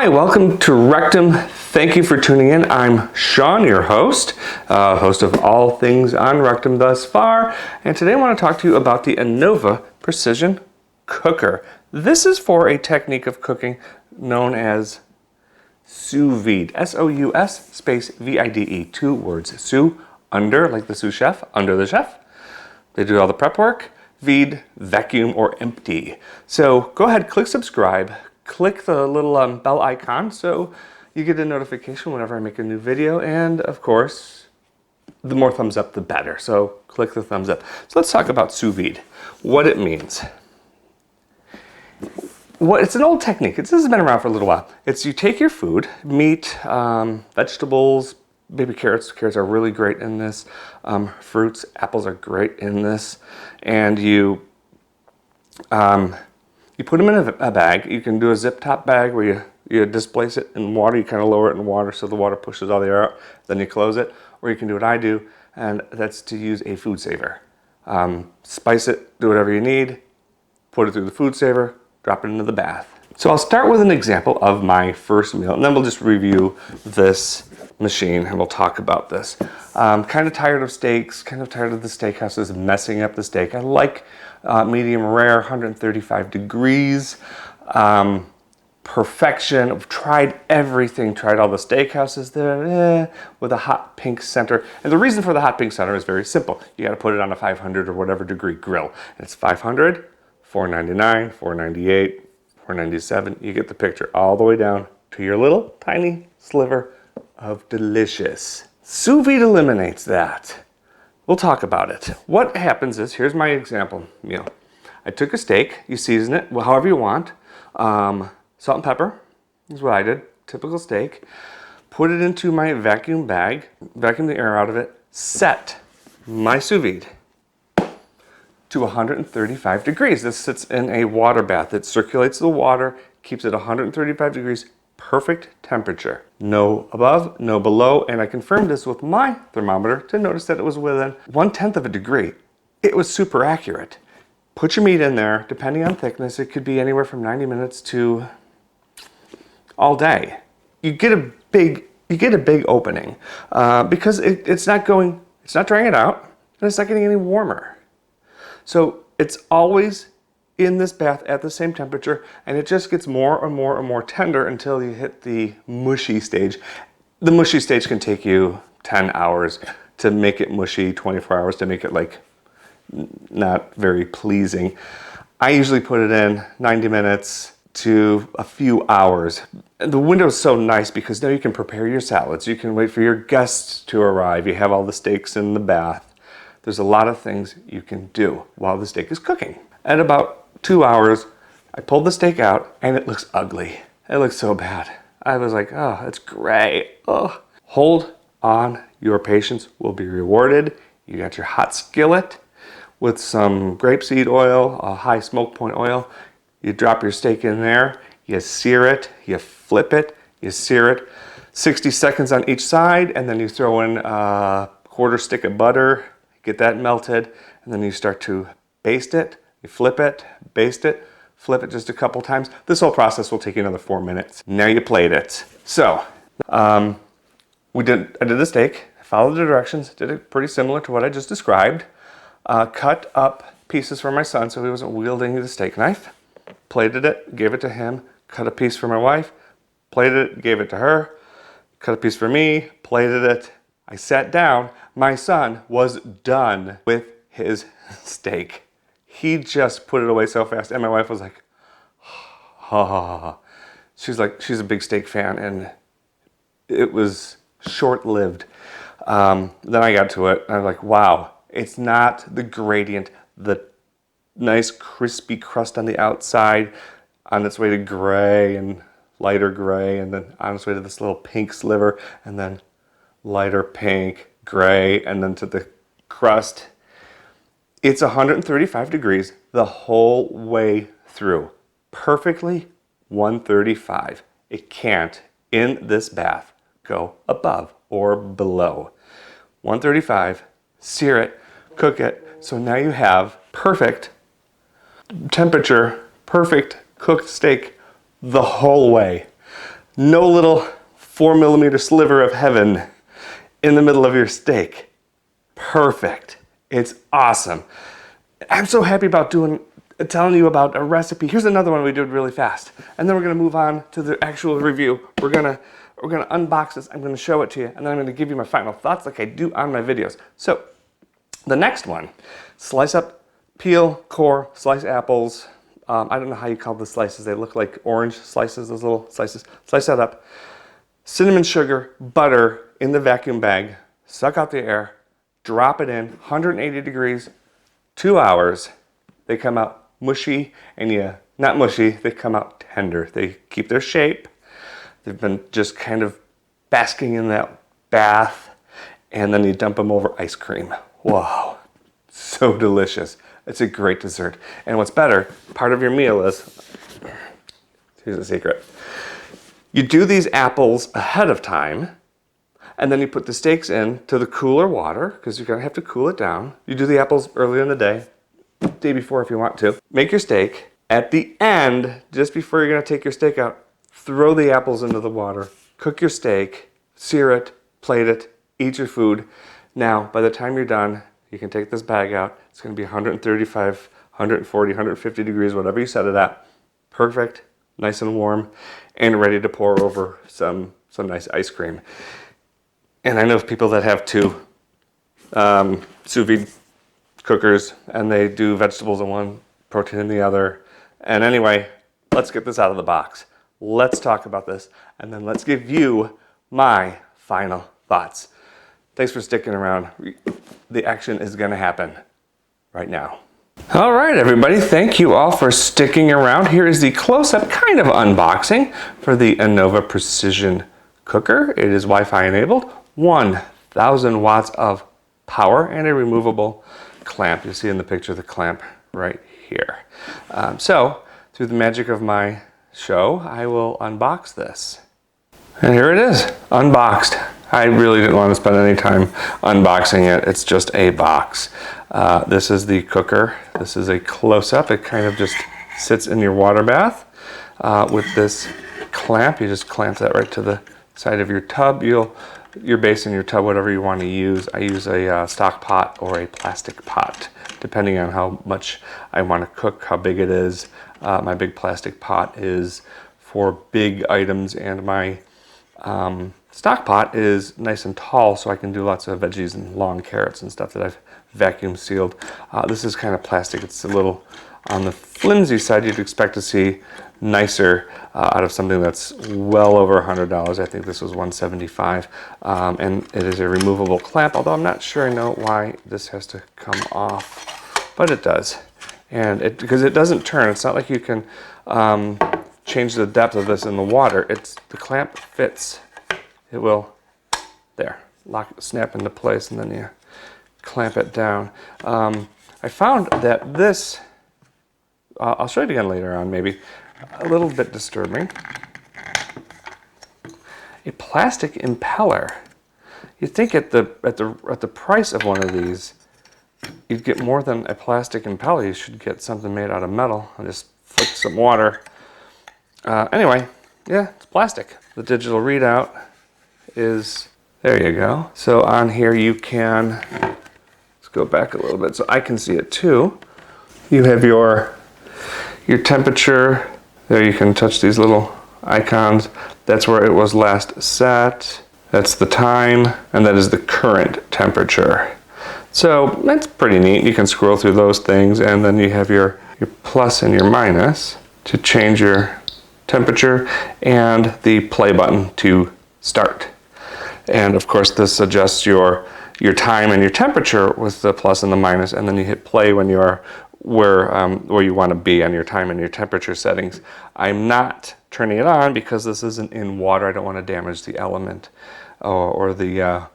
Hi, welcome to Rectum. Thank you for tuning in. I'm Sean, your host, host of all things on Rectum thus far. And today I want to talk to you about the Anova Precision Cooker. This is for a technique of cooking known as Sous Vide. S-O-U-S space V-I-D-E. 2 words. Sous, under, like the sous chef, under the chef. They do all the prep work. Vide, vacuum or empty. So go ahead, click subscribe. Click the little bell icon so you get a notification whenever I make a new video, and of course the more thumbs up the better, so click the thumbs up. So let's talk about sous vide, what it means. It's an old technique. This has been around for a little while. It's you take your food, meat, vegetables, maybe carrots. Carrots are really great in this. Fruits, apples are great in this, and you put them in a bag. You can do a zip top bag where you displace it in water. You kind of lower it in water so the water pushes all the air out. Then you close it. Or you can do what I do, and that's to use a food saver. Spice it, do whatever you need, put it through the food saver, drop it into the bath. So I'll start with an example of my first meal, and then we'll just review this machine and we'll talk about this. Kind of tired of steaks, kind of tired of the steakhouses messing up the steak. I like medium rare, 135 degrees, perfection. I've tried everything, tried all the steakhouses there, with a hot pink center. And the reason for the hot pink center is very simple. You got to put it on a 500 or whatever degree grill. And it's 500, 499, 498, 497. You get the picture all the way down to your little tiny sliver of delicious. Sous vide eliminates that. We'll talk about it. What happens is, here's my example meal. I took a steak, you season it however you want. Salt and pepper is what I did, typical steak. Put it into my vacuum bag, vacuum the air out of it, set my sous vide to 135 degrees. This sits in a water bath. It circulates the water, keeps it 135 degrees, perfect temperature. No above, no below, and I confirmed this with my thermometer to notice that it was within 1/10 of a degree. It was super accurate. Put your meat in there, depending on thickness, it could be anywhere from 90 minutes to all day. You get a big opening because it's not drying it out, and it's not getting any warmer. So it's always in this bath at the same temperature, and it just gets more and more and more tender until you hit the mushy stage. The mushy stage can take you 10 hours to make it mushy, 24 hours to make it like not very pleasing. I usually put it in 90 minutes to a few hours. The window is so nice because now you can prepare your salads. You can wait for your guests to arrive. You have all the steaks in the bath. There's a lot of things you can do while the steak is cooking. At about 2 hours, I pulled the steak out and it looks ugly. It looks so bad. I was like, oh, it's gray. Oh. Hold on, your patience will be rewarded. You got your hot skillet with some grapeseed oil, a high smoke point oil. You drop your steak in there, you sear it, you flip it, you sear it. 60 seconds on each side, and then you throw in a quarter stick of butter, get that melted, and then you start to baste it. You flip it, baste it, flip it just a couple times. This whole process will take you another 4 minutes. Now you plate it. So, I did the steak, followed the directions, did it pretty similar to what I just described. Cut up pieces for my son so he wasn't wielding the steak knife. Plated it, gave it to him. Cut a piece for my wife, plated it, gave it to her. Cut a piece for me, plated it. I sat down. My son was done with his steak. He just put it away so fast, and my wife was like, ha ha ha. She's a big steak fan, and it was short-lived. Then I got to it, and I was like, wow, it's not the gradient, the nice crispy crust on the outside on its way to gray and lighter gray, and then on its way to this little pink sliver, and then lighter pink, gray, and then to the crust. It's 135 degrees the whole way through. Perfectly 135. It can't, in this bath, go above or below. 135, sear it, cook it. So now you have perfect temperature, perfect cooked steak the whole way. No little 4mm sliver of heaven in the middle of your steak. Perfect. It's awesome. I'm so happy about telling you about a recipe. Here's another one we did really fast. And then we're gonna move on to the actual review. We're gonna unbox this. I'm gonna show it to you, and then I'm gonna give you my final thoughts like I do on my videos. So the next one, slice up, peel, core, slice apples. I don't know how you call the slices. They look like orange slices, those little slices. Slice that up. Cinnamon sugar, butter in the vacuum bag. Suck out the air, drop it in, 180 degrees, 2 hours. They come out mushy, and not mushy, they come out tender. They keep their shape. They've been just kind of basking in that bath, and then you dump them over ice cream. Wow, so delicious. It's a great dessert. And what's better, part of your meal is, here's a secret. You do these apples ahead of time, and then you put the steaks in to the cooler water, because you're gonna have to cool it down. You do the apples earlier in the day before if you want to. Make your steak. At the end, just before you're gonna take your steak out, throw the apples into the water, cook your steak, sear it, plate it, eat your food. Now, by the time you're done, you can take this bag out. It's gonna be 135, 140, 150 degrees, whatever you set it at. Perfect, nice and warm, and ready to pour over some nice ice cream. And I know people that have two sous vide cookers, and they do vegetables in one, protein in the other. And anyway, let's get this out of the box. Let's talk about this, and then let's give you my final thoughts. Thanks for sticking around. The action is gonna happen right now. All right, everybody, thank you all for sticking around. Here is the close-up kind of unboxing for the Anova Precision Cooker. It is Wi-Fi enabled, 1,000 watts of power, and a removable clamp. You'll see in the picture the clamp right here. So, through the magic of my show, I will unbox this. And here it is, unboxed. I really didn't want to spend any time unboxing it. It's just a box. This is the cooker. This is a close-up. It kind of just sits in your water bath with this clamp. You just clamp that right to the side of your tub. Your base in your tub, whatever you want to use. I use a stock pot or a plastic pot, depending on how much I want to cook, how big it is. My big plastic pot is for big items, and my stock pot is nice and tall, so I can do lots of veggies and long carrots and stuff that I've vacuum sealed. This is kind of plastic. It's a little on the flimsy side. You'd expect to see nicer out of something that's well over $100. I think this was $175, and it is a removable clamp, although I'm not sure I know why this has to come off, but it does. And because it doesn't turn, it's not like you can change the depth of this in the water. The clamp fits. It will, there, snap into place, and then you clamp it down. I found that this, I'll show you again later on, maybe, a little bit disturbing. A plastic impeller. You'd think at the price of one of these, you'd get more than a plastic impeller. You should get something made out of metal and just flick some water. Anyway, yeah, it's plastic. The digital readout is, there you go. So on here you can, let's go back a little bit so I can see it too. You have your temperature. There you can touch these little icons. That's where it was last set. That's the time, and that is the current temperature. So that's pretty neat. You can scroll through those things, and then you have your plus and your minus to change your temperature, and the play button to start. And of course this adjusts your time and your temperature with the plus and the minus, and then you hit play when you are where you want to be on your time and your temperature settings. I'm not turning it on because this isn't in water. I don't want to damage the element or the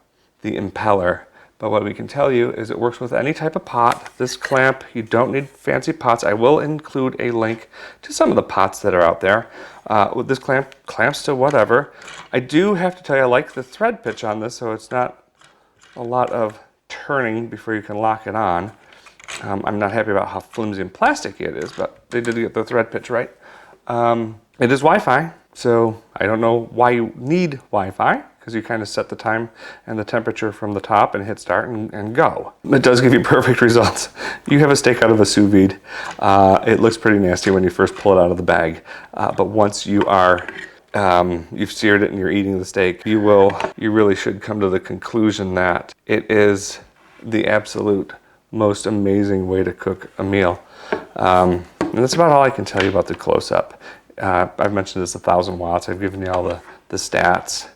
impeller. But what we can tell you is it works with any type of pot. This clamp, you don't need fancy pots. I will include a link to some of the pots that are out there. With this clamps to whatever. I do have to tell you, I like the thread pitch on this, so it's not a lot of turning before you can lock it on. I'm not happy about how flimsy and plasticky it is, but they did get the thread pitch right. It is Wi-Fi, So I don't know why you need Wi-Fi, because you kind of set the time and the temperature from the top and hit start and go. It does give you perfect results. You have a steak out of a sous vide. It looks pretty nasty when you first pull it out of the bag, but once you are you've seared it and you're eating the steak, you really should come to the conclusion that it is the absolute most amazing way to cook a meal. And that's about all I can tell you about the close-up. I've mentioned this 1,000 watts. I've given you all the stats.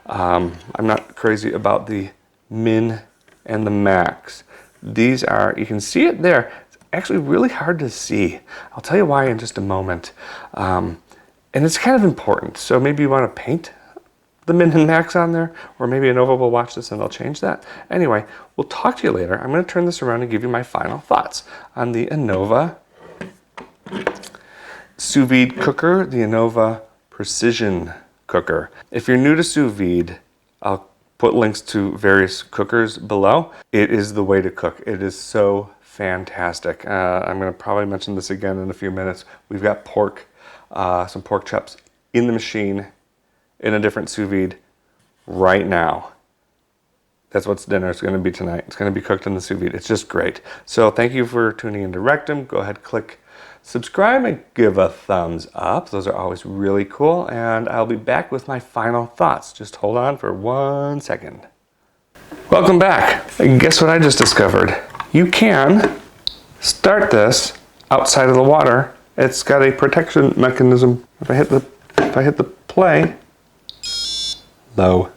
I'm not crazy about the min and the max. These are, you can see it there. It's actually really hard to see. I'll tell you why in just a moment. And it's kind of important. So maybe you want to paint the min and max on there, or maybe Anova will watch this and they'll change that. Anyway, we'll talk to you later. I'm going to turn this around and give you my final thoughts on the Anova sous vide cooker, the Anova Precision cooker. If you're new to sous vide, I'll put links to various cookers below. It is the way to cook. It is so fantastic. I'm going to probably mention this again in a few minutes. We've got pork, some pork chops in the machine in a different sous vide right now. That's what's dinner is going to be tonight. It's going to be cooked in the sous vide. It's just great. So thank you for tuning into Rectum. Go ahead, click subscribe and give a thumbs up. Those are always really cool. And I'll be back with my final thoughts. Just hold on for 1 second. Welcome back. And guess what I just discovered? You can start this outside of the water. It's got a protection mechanism. If I hit the play, low.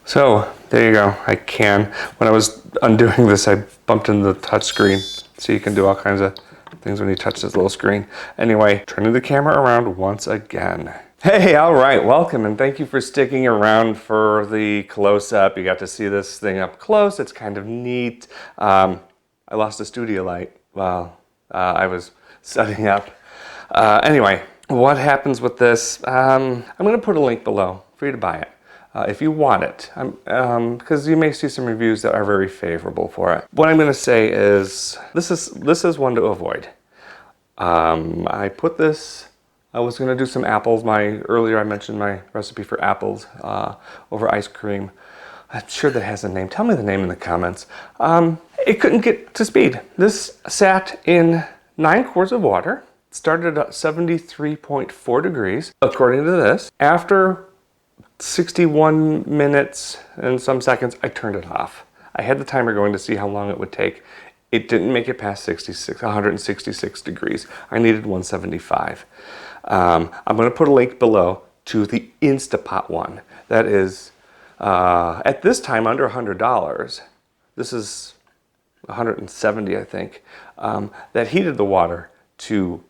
So there you go. I can. When I was undoing this, I bumped into the touch screen. So you can do all kinds of things when you touch this little screen. Anyway, turning the camera around once again. Hey, all right, welcome, and thank you for sticking around for the close-up. You got to see this thing up close. It's kind of neat. I lost a studio light while I was setting up. Anyway, what happens with this? I'm going to put a link below for you to buy it. If you want it, because you may see some reviews that are very favorable for it. What I'm going to say is, this is one to avoid. I put this, I was going to do some apples. Earlier I mentioned my recipe for apples over ice cream. I'm sure that has a name. Tell me the name in the comments. It couldn't get to speed. This sat in 9 quarts of water. It started at 73.4 degrees, according to this. After 61 minutes and some seconds, I turned it off. I had the timer going to see how long it would take. It didn't make it past 166 degrees. I needed 175. I'm going to put a link below to the Instapot one. That is, at this time, under $100. This is 170, I think. That heated the water to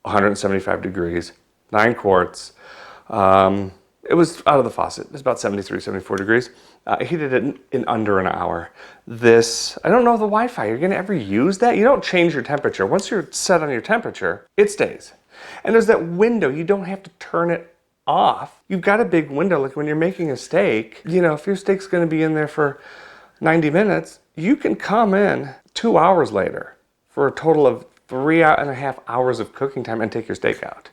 175 degrees, 9 quarts. It was out of the faucet. It's about 73, 74 degrees. I heated it in under an hour. This, I don't know the Wi-Fi. You're going to ever use that? You don't change your temperature. Once you're set on your temperature, it stays. And there's that window. You don't have to turn it off. You've got a big window. Like when you're making a steak, you know, if your steak's going to be in there for 90 minutes, you can come in 2 hours later for a total of 3.5 hours of cooking time and take your steak out.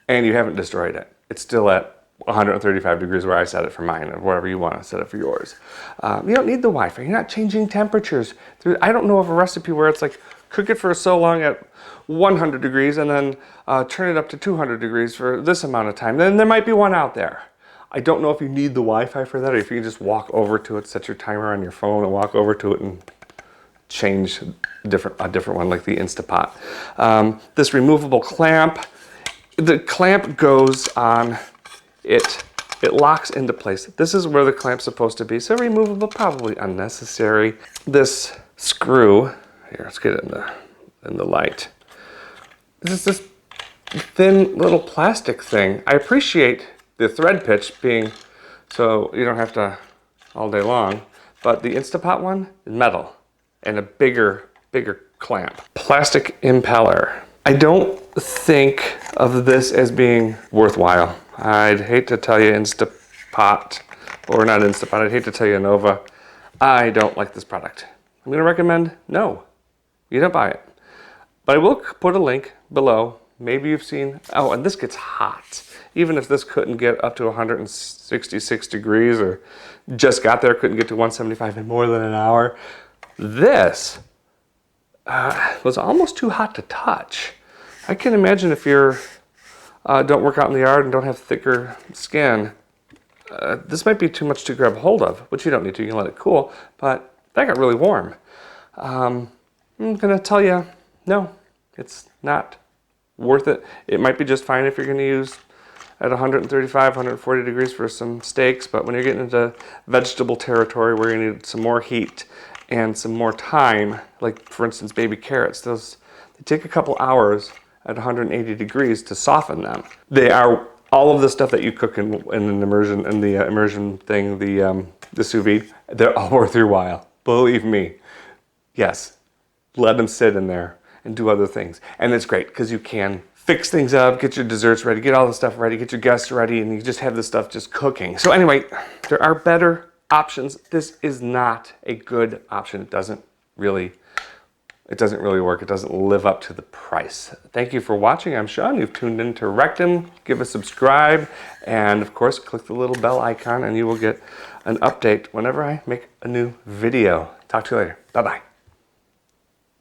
And you haven't destroyed it. It's still at 135 degrees where I set it for mine, or wherever you want to set it for yours. You don't need the Wi-Fi. You're not changing temperatures. I don't know of a recipe where it's like, cook it for so long at 100 degrees and then turn it up to 200 degrees for this amount of time. Then there might be one out there. I don't know if you need the Wi-Fi for that, or if you can just walk over to it, set your timer on your phone and walk over to it and change a different one, like the Instapot. This removable clamp, the clamp goes on. It locks into place. This is where the clamp's supposed to be, so removable, probably unnecessary. This screw, here, let's get it in the light. This is this thin little plastic thing. I appreciate the thread pitch being so you don't have to all day long, but the Instapot one is metal and a bigger clamp. Plastic impeller. I don't think of this as being worthwhile. I'd hate to tell you Instapot, or not Instapot, I'd hate to tell you Anova, I don't like this product. I'm going to recommend no, you don't buy it. But I will put a link below. Maybe you've seen, oh, and this gets hot. Even if this couldn't get up to 166 degrees or just got there, couldn't get to 175 in more than an hour, this was almost too hot to touch. I can imagine if you're don't work out in the yard and don't have thicker skin, this might be too much to grab hold of, which you don't need to. You can let it cool, but that got really warm. I'm gonna tell you, no, it's not worth it. It might be just fine if you're gonna use at 135, 140 degrees for some steaks, but when you're getting into vegetable territory where you need some more heat and some more time, like for instance baby carrots, they take a couple hours at 180 degrees to soften them. They are all of the stuff that you cook in an immersion, in the immersion thing, the sous vide, they're all worth your while. Believe me. Yes, let them sit in there and do other things. And it's great because you can fix things up, get your desserts ready, get all the stuff ready, get your guests ready, and you just have this stuff just cooking. So anyway, there are better options. This is not a good option. It doesn't really work. It doesn't live up to the price. Thank you for watching. I'm Sean. You've tuned in to Rectum. Give a subscribe, and of course, click the little bell icon, and you will get an update whenever I make a new video. Talk to you later. Bye-bye.